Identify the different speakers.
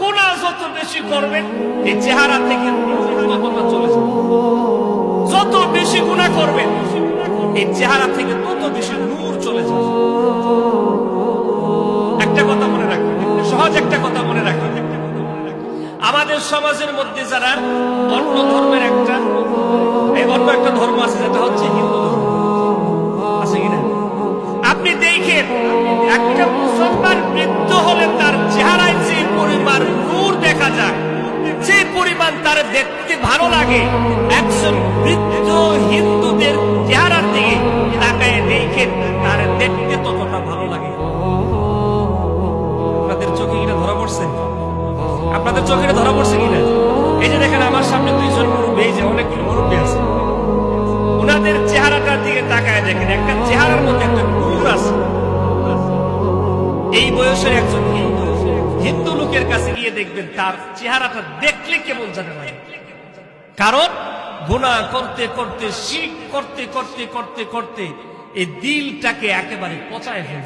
Speaker 1: গুনাহ যত বেশি করবেন এই চেহারা থেকে ততটা চলে যাবে। যত বেশি গুনাহ করবেন এই চেহারা থেকে তত বেশি নূর চলে যাবে। একটা কথা মনে রাখবেন, সহজ একটা কথা মনে রাখবেন, আমাদের সমাজের মধ্যে যারা অন্য ধর্মের অন্য একটা ধর্ম আছে, যেটা হচ্ছে হিন্দু ধর্ম, আছে কিনা? আপনি দেখেন একটা মুসলমান বৃদ্ধ হলে তার চেহারায় যে পরিমাণ নূর দেখা যায়, যে পরিমাণ তার দেখতে ভালো লাগে, একজন বৃদ্ধ হিন্দুদের চেহারার দিকে তাকায় দেখেন তার দেখতে ততটা ভালো লাগে। আপনাদের চোখে কিনা ধরা পড়ছে? আপনাদের চোখে ধরা পড়ছে কিনা? এই যে দেখেন আমার সামনে দুইজন মুরব্বী, এই যে অনেকগুলো মুরব্বী আছে, ওনাদের চেহারাটার দিকে তাকায় দেখেন একটা চেহারার মধ্যে একটা নূর আছে। এই বয়সের একজন হিন্দু লোকের কাছে গিয়ে দেখবেন তার চেহারাটা দেখলে কেমন জানে লাগে। কারণ গুনাহ করতে করতে, শিরক করতে করতে করতে করতে এই দিলটাকে একেবারে পচায় ফেলছে।